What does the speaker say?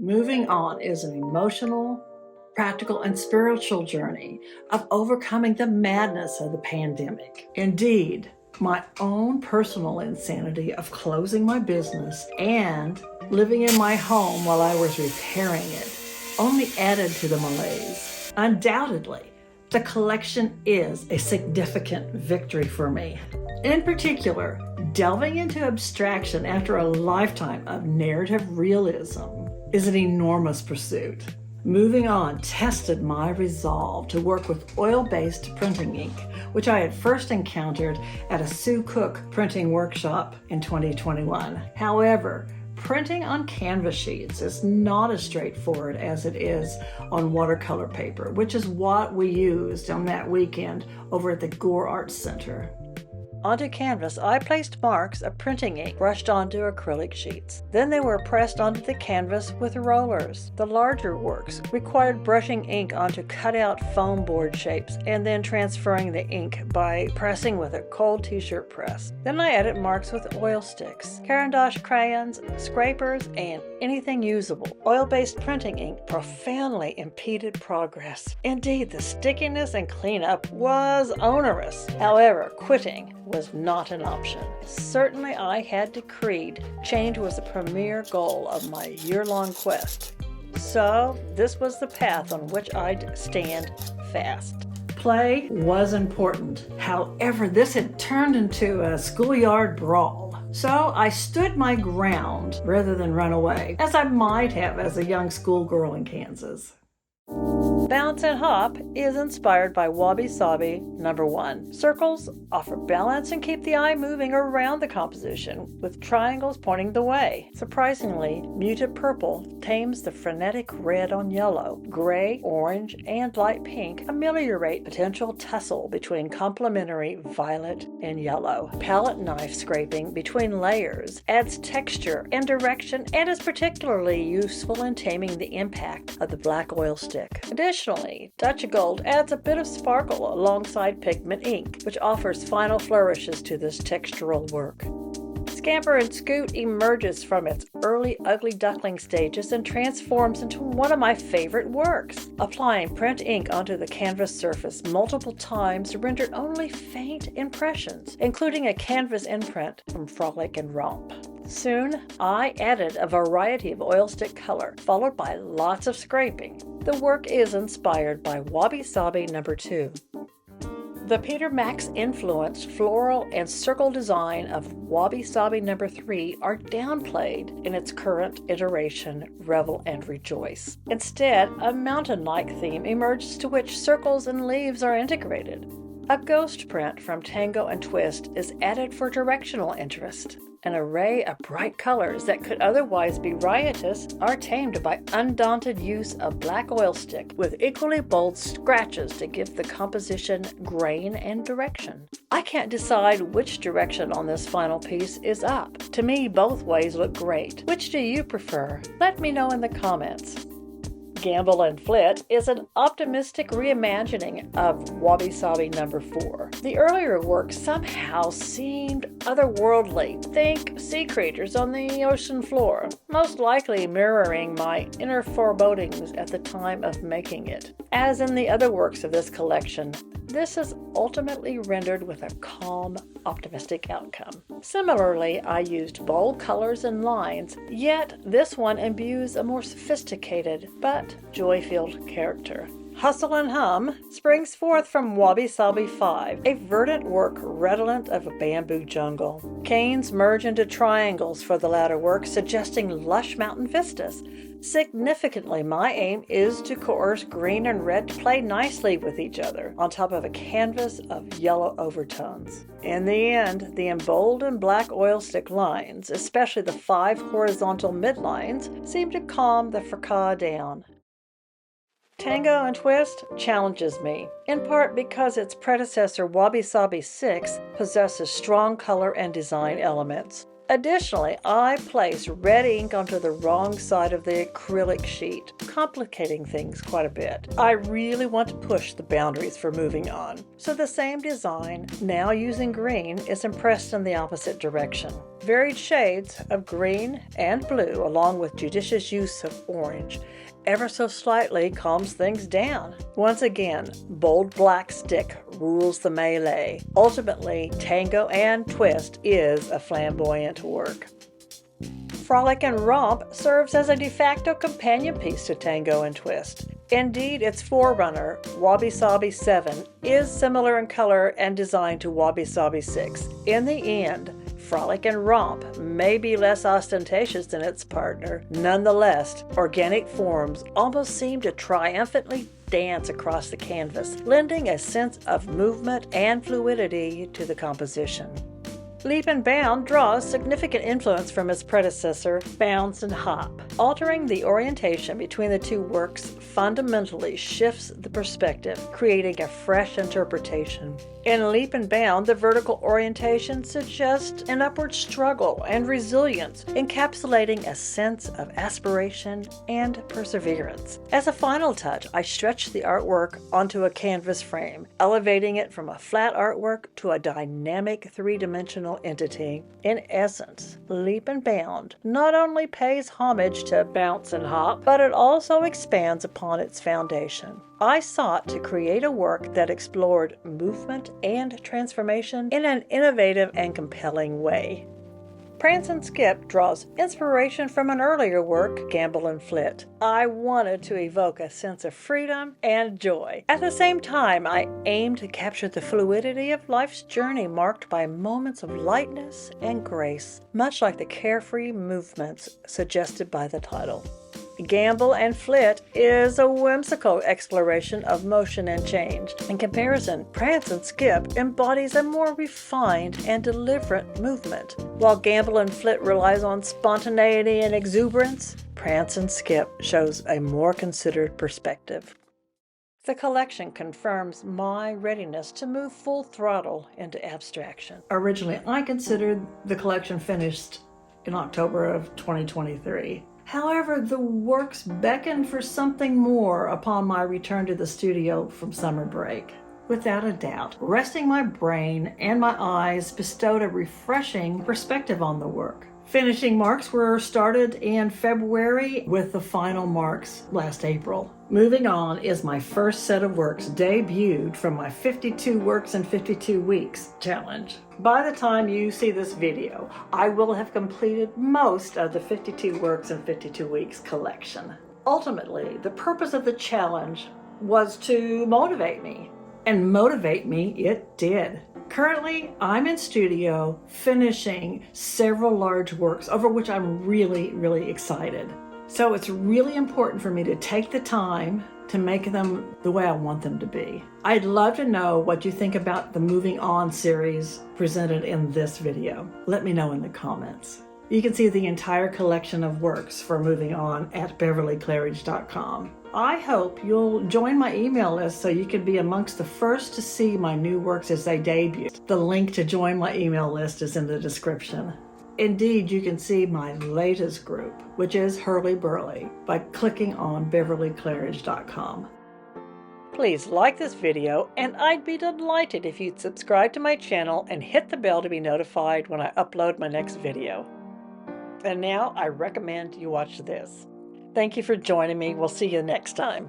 Moving on is an emotional, practical, and spiritual journey of overcoming the madness of the pandemic. Indeed, my own personal insanity of closing my business and living in my home while I was repairing it only added to the malaise. Undoubtedly, the collection is a significant victory for me. In particular, delving into abstraction after a lifetime of narrative realism is an enormous pursuit. Moving on tested my resolve to work with oil-based printing ink, which I had first encountered at a Sue Cook printing workshop in 2021. However, printing on canvas sheets is not as straightforward as it is on watercolor paper, which is what we used on that weekend over at the Gore Arts Center. Onto canvas, I placed marks of printing ink brushed onto acrylic sheets. Then they were pressed onto the canvas with rollers. The larger works required brushing ink onto cut-out foam board shapes and then transferring the ink by pressing with a cold t-shirt press. Then I added marks with oil sticks, Caran d'Ache crayons, scrapers, and anything usable. Oil-based printing ink profoundly impeded progress. Indeed, the stickiness and cleanup was onerous. However, quitting was not an option. Certainly I had decreed change was the premier goal of my year-long quest. So this was the path on which I'd stand fast. Play was important. However, this had turned into a schoolyard brawl. So I stood my ground rather than run away, as I might have as a young schoolgirl in Kansas. Bounce and Hop is inspired by Wabi Sabi No. 1. Circles offer balance and keep the eye moving around the composition, with triangles pointing the way. Surprisingly, muted purple tames the frenetic red on yellow. Gray, orange, and light pink ameliorate potential tussle between complementary violet and yellow. Palette knife scraping between layers adds texture and direction and is particularly useful in taming the impact of the black oil stick. Additionally, Dutch Gold adds a bit of sparkle alongside pigment ink, which offers final flourishes to this textural work. Scamper and Scoot emerges from its early ugly duckling stages and transforms into one of my favorite works. Applying print ink onto the canvas surface multiple times rendered only faint impressions, including a canvas imprint from Frolic and Romp. Soon, I added a variety of oil stick color, followed by lots of scraping. The work is inspired by Wabi Sabi No. 2. The Peter Max influenced floral and circle design of Wabi Sabi No. 3 are downplayed in its current iteration, Revel and Rejoice. Instead, a mountain-like theme emerges to which circles and leaves are integrated. A ghost print from Tango and Twist is added for directional interest. An array of bright colors that could otherwise be riotous are tamed by undaunted use of black oil stick with equally bold scratches to give the composition grain and direction. I can't decide which direction on this final piece is up. To me, both ways look great. Which do you prefer? Let me know in the comments. Gamble and Flit is an optimistic reimagining of Wabi Sabi No. 4. The earlier work somehow seemed otherworldly. Think sea creatures on the ocean floor, most likely mirroring my inner forebodings at the time of making it. As in the other works of this collection, this is ultimately rendered with a calm, optimistic outcome. Similarly, I used bold colors and lines, yet this one imbues a more sophisticated but joy-filled character. Hustle and Hum springs forth from Wabi Sabi 5, a verdant work redolent of a bamboo jungle. Canes merge into triangles for the latter work, suggesting lush mountain vistas. Significantly, my aim is to coerce green and red to play nicely with each other on top of a canvas of yellow overtones. In the end, the emboldened black oil stick lines, especially the 5 horizontal midlines, seem to calm the fracas down. Tango and Twist challenges me, in part because its predecessor Wabi Sabi 6 possesses strong color and design elements. Additionally, I placed red ink onto the wrong side of the acrylic sheet, complicating things quite a bit. I really want to push the boundaries for moving on. So the same design, now using green, is impressed in the opposite direction. Varied shades of green and blue, along with judicious use of orange, ever so slightly calms things down. Once again, bold black stick rules the melee. Ultimately, Tango and Twist is a flamboyant work. Frolic and Romp serves as a de facto companion piece to Tango and Twist. Indeed, its forerunner, Wabi Sabi 7, is similar in color and design to Wabi Sabi 6. In the end, Frolic and Romp may be less ostentatious than its partner. Nonetheless, organic forms almost seem to triumphantly dance across the canvas, lending a sense of movement and fluidity to the composition. Leap and Bound draws significant influence from its predecessor, Bounce and Hop. Altering the orientation between the two works fundamentally shifts the perspective, creating a fresh interpretation. In Leap and Bound, the vertical orientation suggests an upward struggle and resilience, encapsulating a sense of aspiration and perseverance. As a final touch, I stretched the artwork onto a canvas frame, elevating it from a flat artwork to a dynamic three-dimensional entity. In essence, Leap and Bound not only pays homage to Bounce and Hop, but it also expands upon its foundation. I sought to create a work that explored movement and transformation in an innovative and compelling way. Prance and Skip draws inspiration from an earlier work, Gamble and Flit. I wanted to evoke a sense of freedom and joy. At the same time, I aimed to capture the fluidity of life's journey marked by moments of lightness and grace, much like the carefree movements suggested by the title. Gamble and Flit is a whimsical exploration of motion and change. In comparison, Prance and Skip embodies a more refined and deliberate movement. While Gamble and Flit relies on spontaneity and exuberance, Prance and Skip shows a more considered perspective. The collection confirms my readiness to move full throttle into abstraction. Originally, I considered the collection finished in October of 2023. However, the works beckoned for something more upon my return to the studio from summer break. Without a doubt, resting my brain and my eyes bestowed a refreshing perspective on the work. Finishing marks were started in February with the final marks last April. Moving On is my first set of works debuted from my 52 Works in 52 Weeks challenge. By the time you see this video, I will have completed most of the 52 Works in 52 Weeks collection. Ultimately, the purpose of the challenge was to motivate me, and motivate me it did. Currently, I'm in studio finishing several large works over which I'm really excited. So it's really important for me to take the time to make them the way I want them to be. I'd love to know what you think about the Moving On series presented in this video. Let me know in the comments. You can see the entire collection of works for Moving On at beverlyclaridge.com. I hope you'll join my email list so you can be amongst the first to see my new works as they debut. The link to join my email list is in the description. Indeed, you can see my latest group, which is Hurly Burly, by clicking on beverlyclaridge.com. Please like this video, and I'd be delighted if you'd subscribe to my channel and hit the bell to be notified when I upload my next video. And now I recommend you watch this. Thank you for joining me. We'll see you next time.